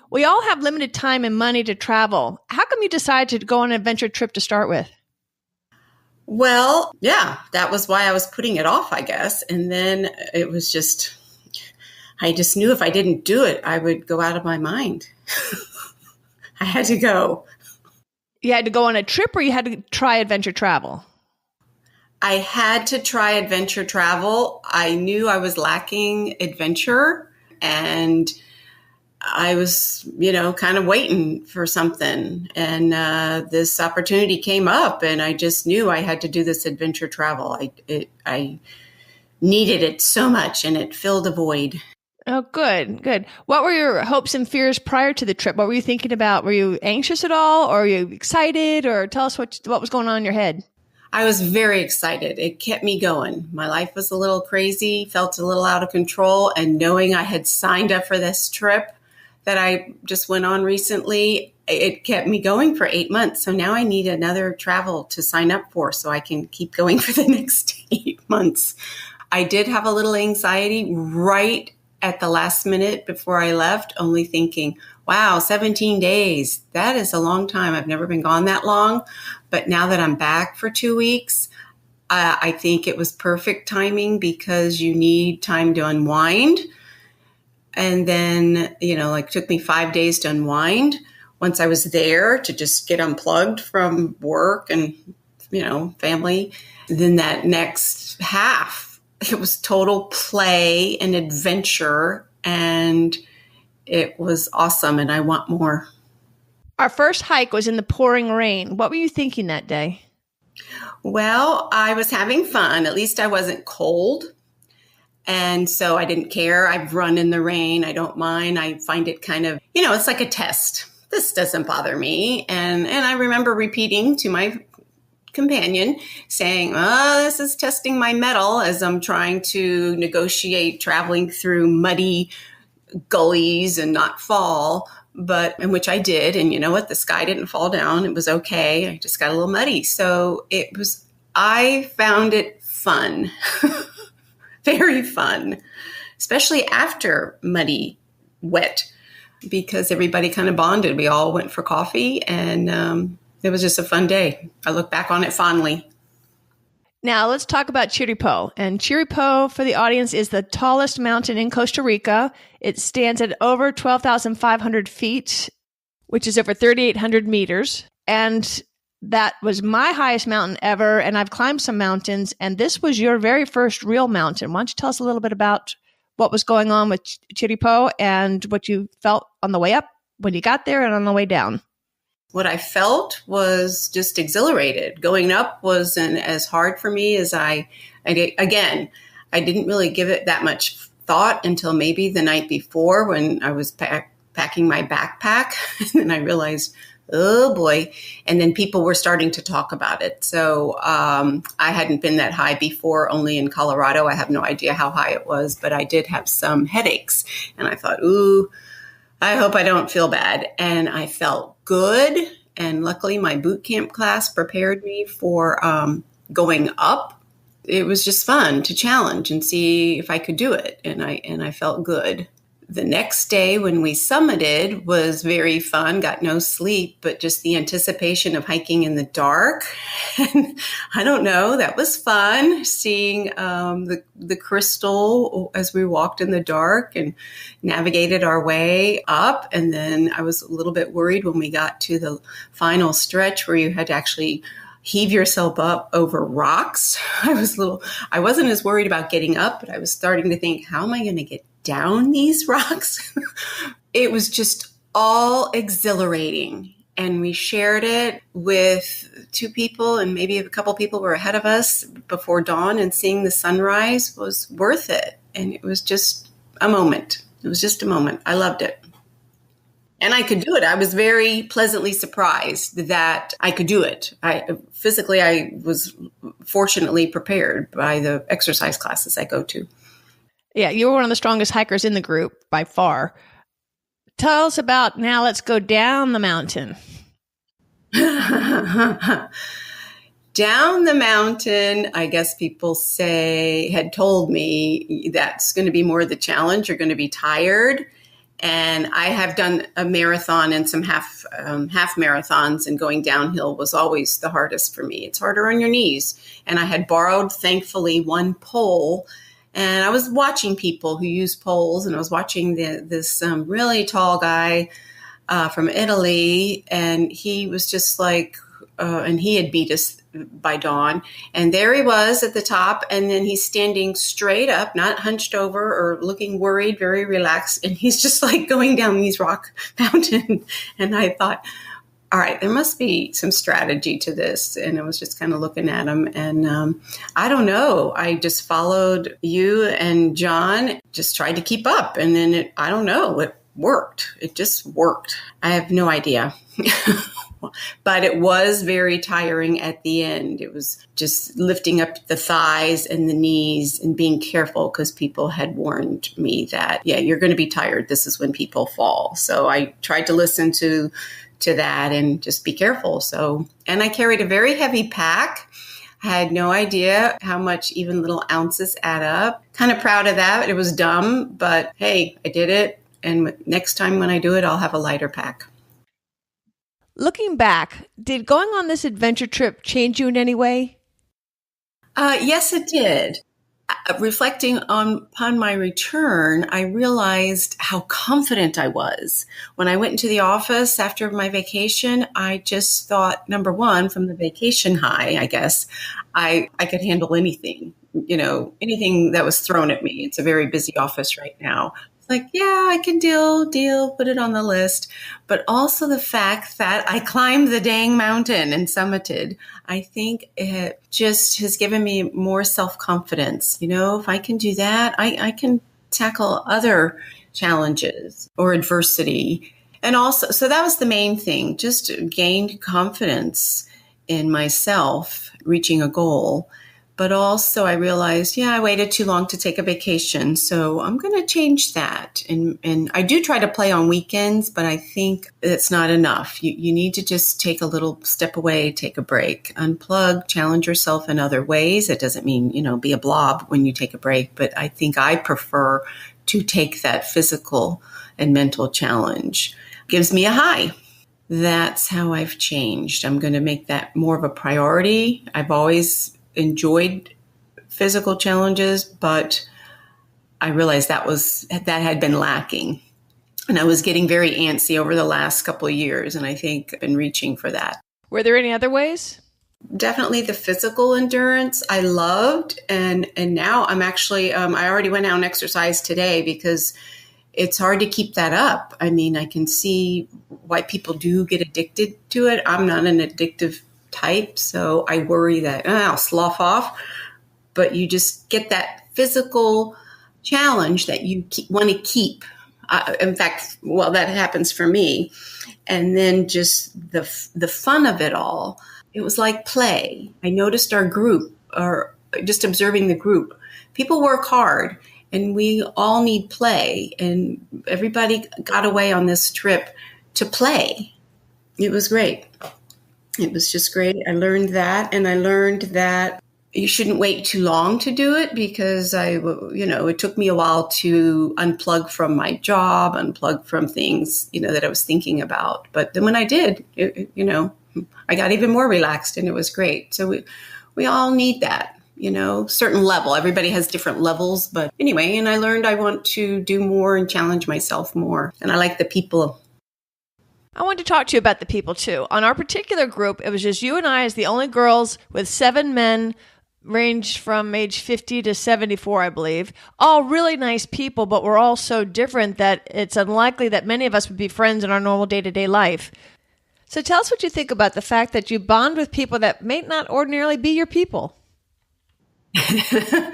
We all have limited time and money to travel. How come you decided to go on an adventure trip to start with? Well, yeah, that was why I was putting it off, I guess. And then it was I just knew if I didn't do it, I would go out of my mind. I had to go. You had to go on a trip, or you had to try adventure travel? I had to try adventure travel. I knew I was lacking adventure, and I was, kind of waiting for something. And this opportunity came up, and I just knew I had to do this adventure travel. I needed it so much, and it filled a void. Oh, good, good. What were your hopes and fears prior to the trip? What were you thinking about? Were you anxious at all, or were you excited? Or tell us what was going on in your head. I was very excited. It kept me going. My life was a little crazy, felt a little out of control, and knowing I had signed up for this trip that I just went on recently, it kept me going for 8 months. So now I need another travel to sign up for so I can keep going for the next 8 months. I did have a little anxiety right at the last minute before I left, only thinking, wow, 17 days. That is a long time. I've never been gone that long. But now that I'm back for 2 weeks, I think it was perfect timing because you need time to unwind. And then, it took me 5 days to unwind. Once I was there to just get unplugged from work and, family, then that next half, it was total play and adventure, and it was awesome, and I want more. Our first hike was in the pouring rain. What were you thinking that day? Well, I was having fun. At least I wasn't cold. And so I didn't care. I've run in the rain. I don't mind. I find it kind of, it's like a test. This doesn't bother me. And I remember repeating to my companion saying, oh, this is testing my mettle as I'm trying to negotiate traveling through muddy gullies and not fall, but in which I did. And you know what? The sky didn't fall down. It was okay. I just got a little muddy. So I found it fun, very fun, especially after muddy, wet, because everybody kind of bonded. We all went for coffee, and it was just a fun day. I look back on it fondly. Now let's talk about Chiripo. And Chiripo, for the audience, is the tallest mountain in Costa Rica. It stands at over 12,500 feet, which is over 3,800 meters. And that was my highest mountain ever. And I've climbed some mountains. And this was your very first real mountain. Why don't you tell us a little bit about what was going on with Chiripo and what you felt on the way up when you got there and on the way down? What I felt was just exhilarated. Going up wasn't as hard for me as I didn't really give it that much thought until maybe the night before when I was packing my backpack. And then I realized, oh boy. And then people were starting to talk about it. So I hadn't been that high before, only in Colorado. I have no idea how high it was, but I did have some headaches. And I thought, ooh, I hope I don't feel bad. And I felt good. And luckily, my boot camp class prepared me for going up. It was just fun to challenge and see if I could do it. And I felt good. The next day when we summited was very fun, got no sleep, but just the anticipation of hiking in the dark. And I don't know, that was fun, seeing the crystal as we walked in the dark and navigated our way up. And then I was a little bit worried when we got to the final stretch where you had to actually heave yourself up over rocks. I wasn't as worried about getting up, but I was starting to think, how am I going to get down these rocks? It was just all exhilarating. And we shared it with 2 people, and maybe a couple people were ahead of us before dawn, and seeing the sunrise was worth it. And it was just a moment. It was just a moment. I loved it. And I could do it. I was very pleasantly surprised that I could do it. I was fortunately prepared by the exercise classes I go to. Yeah, you were one of the strongest hikers in the group by far. Tell us about, now let's go down the mountain. Down the mountain, I guess people had told me that's going to be more the challenge. You're going to be tired. And I have done a marathon and some half marathons, and going downhill was always the hardest for me. It's harder on your knees. And I had borrowed, thankfully, one pole. And I was watching people who use poles, and I was watching this really tall guy from Italy, and he was just like, and he had beat us by dawn. And there he was at the top, and then he's standing straight up, not hunched over or looking worried, very relaxed, and he's just like going down these rock mountain. And I thought, all right, there must be some strategy to this. And I was just kind of looking at him, and I don't know. I just followed you and John, just tried to keep up. And then it worked. It just worked. I have no idea. But it was very tiring at the end. It was just lifting up the thighs and the knees and being careful, because people had warned me that, yeah, you're going to be tired. This is when people fall. So I tried to listen to that and just be careful. So, and I carried a very heavy pack. I had no idea how much even little ounces add up. Kind of proud of that. It was dumb, but hey, I did it. And next time when I do it, I'll have a lighter pack. Looking back, did going on this adventure trip change you in any way? Yes, it did. Reflecting upon my return, I realized how confident I was. When I went into the office after my vacation, I just thought, number one, from the vacation high, I guess, I could handle anything, anything that was thrown at me. It's a very busy office right now. Like, yeah, I can deal, put it on the list. But also the fact that I climbed the dang mountain and summited, I think it just has given me more self-confidence. If I can do that, I can tackle other challenges or adversity. And also, so that was the main thing, just gained confidence in myself, reaching a goal. But also I realized, I waited too long to take a vacation. So I'm going to change that. And I do try to play on weekends, but I think it's not enough. You need to just take a little step away, take a break, unplug, challenge yourself in other ways. It doesn't mean, be a blob when you take a break, but I think I prefer to take that physical and mental challenge. Gives me a high. That's how I've changed. I'm going to make that more of a priority. I've always enjoyed physical challenges, but I realized that had been lacking. And I was getting very antsy over the last couple of years, and I think I've been reaching for that. Were there any other ways? Definitely the physical endurance I loved. And now I'm actually, I already went out and exercised today because it's hard to keep that up. I mean, I can see why people do get addicted to it. I'm not an addictive type, so I worry that I'll slough off. But you just get that physical challenge that you want to keep. In fact, well, that happens for me. And then just the fun of it all. It was like play. I noticed our group, or just observing the group. People work hard, and we all need play. And everybody got away on this trip to play. It was great. It was just great. I learned that, and I learned that you shouldn't wait too long to do it, because it took me a while to unplug from my job, unplug from things, that I was thinking about. But then when I did, I got even more relaxed, and it was great. So we all need that, certain level. Everybody has different levels. But anyway, and I learned I want to do more and challenge myself more. And I like the people. I wanted to talk to you about the people too. On our particular group, it was just you and I as the only girls, with 7 men, ranged from age 50 to 74, I believe. All really nice people, but we're all so different that it's unlikely that many of us would be friends in our normal day-to-day life. So tell us what you think about the fact that you bond with people that may not ordinarily be your people. I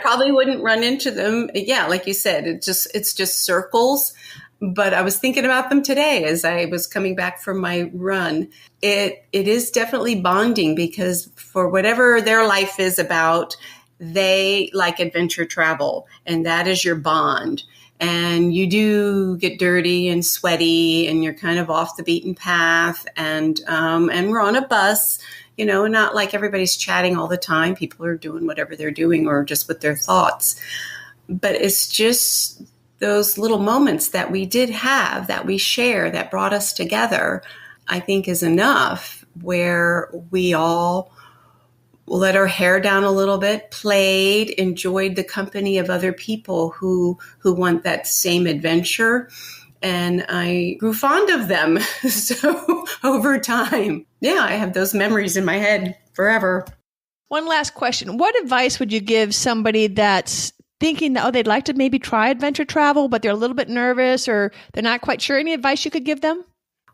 probably wouldn't run into them. Yeah, like you said, it's just circles. But I was thinking about them today as I was coming back from my run. It is definitely bonding, because for whatever their life is about, they like adventure travel, and that is your bond. And you do get dirty and sweaty, and you're kind of off the beaten path. And we're on a bus, not like everybody's chatting all the time. People are doing whatever they're doing, or just with their thoughts. But it's just those little moments that we did have, that we share, that brought us together, I think is enough, where we all let our hair down a little bit, played, enjoyed the company of other people who want that same adventure. And I grew fond of them. So over time, I have those memories in my head forever. One last question. What advice would you give somebody that's thinking that, they'd like to maybe try adventure travel, but they're a little bit nervous, or they're not quite sure? Any advice you could give them?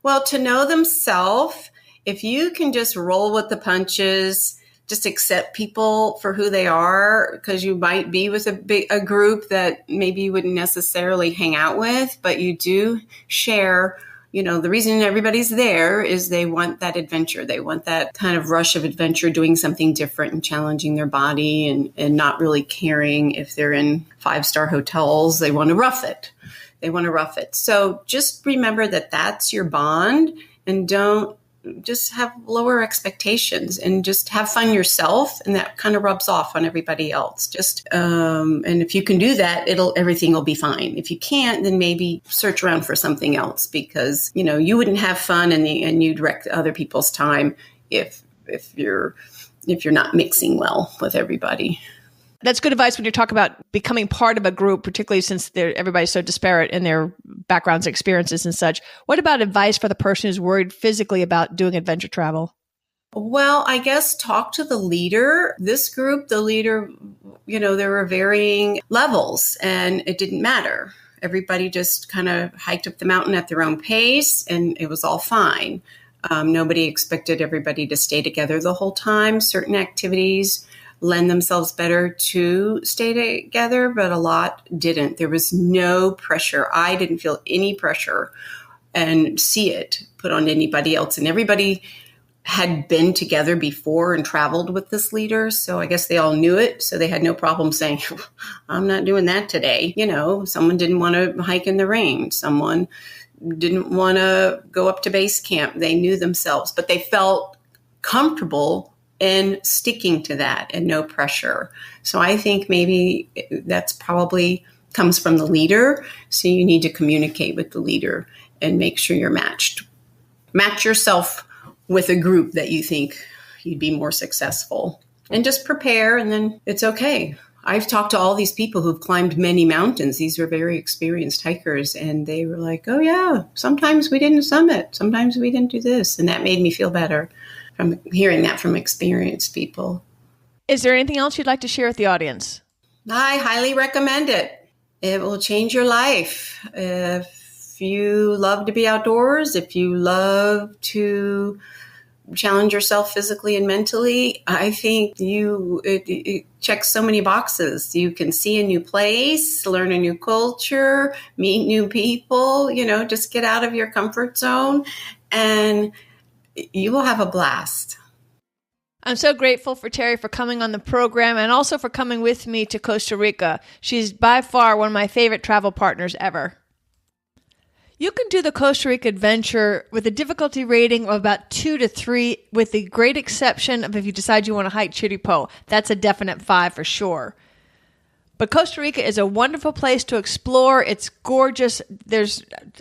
Well, to know themselves, if you can just roll with the punches, just accept people for who they are, because you might be with a group that maybe you wouldn't necessarily hang out with, but you do share. The reason everybody's there is they want that adventure. They want that kind of rush of adventure, doing something different and challenging their body, and not really caring if they're in 5-star hotels. They want to rough it. So just remember that that's your bond, and don't just have lower expectations, and just have fun yourself. And that kind of rubs off on everybody else. And if you can do that, everything will be fine. If you can't, then maybe search around for something else, because, you wouldn't have fun, and you'd wreck other people's time if you're not mixing well with everybody. That's good advice when you talk about becoming part of a group, particularly since everybody's so disparate in their backgrounds, experiences, and such. What about advice for the person who's worried physically about doing adventure travel? Well, I guess talk to the leader. This group, the leader, there were varying levels, and it didn't matter. Everybody just kind of hiked up the mountain at their own pace, and it was all fine. Nobody expected everybody to stay together the whole time. Certain activities lend themselves better to stay together, but a lot didn't. There was no pressure. I didn't feel any pressure and see it put on anybody else. And everybody had been together before and traveled with this leader. So I guess they all knew it. So they had no problem saying, I'm not doing that today. Someone didn't want to hike in the rain. Someone didn't want to go up to base camp. They knew themselves, but they felt comfortable in sticking to that, and no pressure. So I think maybe that's probably comes from the leader. So you need to communicate with the leader and make sure you're matched. Match yourself with a group that you think you'd be more successful, and just prepare, and then it's okay. I've talked to all these people who've climbed many mountains. These are very experienced hikers, and they were like, oh yeah, sometimes we didn't summit. Sometimes we didn't do this. And that made me feel better from hearing that from experienced people. Is there anything else you'd like to share with the audience? I highly recommend it. It will change your life. If you love to be outdoors, if you love to challenge yourself physically and mentally, I think it checks so many boxes. You can see a new place, learn a new culture, meet new people, just get out of your comfort zone, and you will have a blast. I'm so grateful for Terry for coming on the program and also for coming with me to Costa Rica. She's by far one of my favorite travel partners ever. You can do the Costa Rica adventure with a difficulty rating of about 2 to 3, with the great exception of if you decide you want to hike Chiripo. That's a definite 5 for sure. But Costa Rica is a wonderful place to explore. It's gorgeous.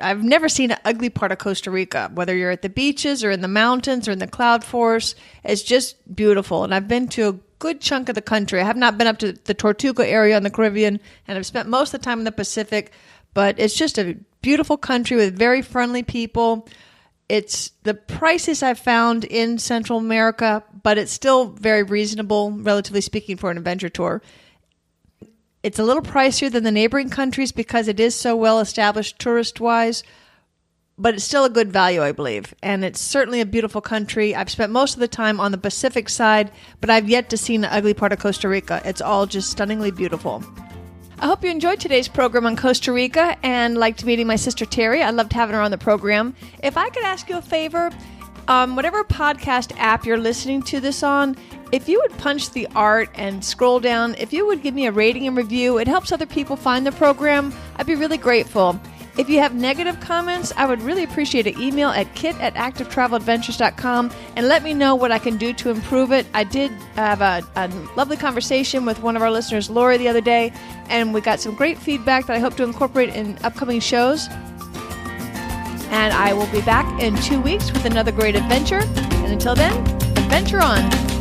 I've never seen an ugly part of Costa Rica, whether you're at the beaches or in the mountains or in the cloud forest. It's just beautiful. And I've been to a good chunk of the country. I have not been up to the Tortuga area in the Caribbean, and I've spent most of the time in the Pacific. But it's just a beautiful country with very friendly people. It's the prices I've found in Central America, but it's still very reasonable, relatively speaking, for an adventure tour. It's a little pricier than the neighboring countries because it is so well established tourist-wise, but it's still a good value, I believe. And it's certainly a beautiful country. I've spent most of the time on the Pacific side, but I've yet to see the ugly part of Costa Rica. It's all just stunningly beautiful. I hope you enjoyed today's program on Costa Rica and liked meeting my sister Terry. I loved having her on the program. If I could ask you a favor, whatever podcast app you're listening to this on, if you would punch the art and scroll down, if you would give me a rating and review, it helps other people find the program. I'd be really grateful. If you have negative comments, I would really appreciate an email at kit@activetraveladventures.com and let me know what I can do to improve it. I did have a lovely conversation with one of our listeners, Lori, the other day, and we got some great feedback that I hope to incorporate in upcoming shows. And I will be back in 2 weeks with another great adventure. And until then, adventure on.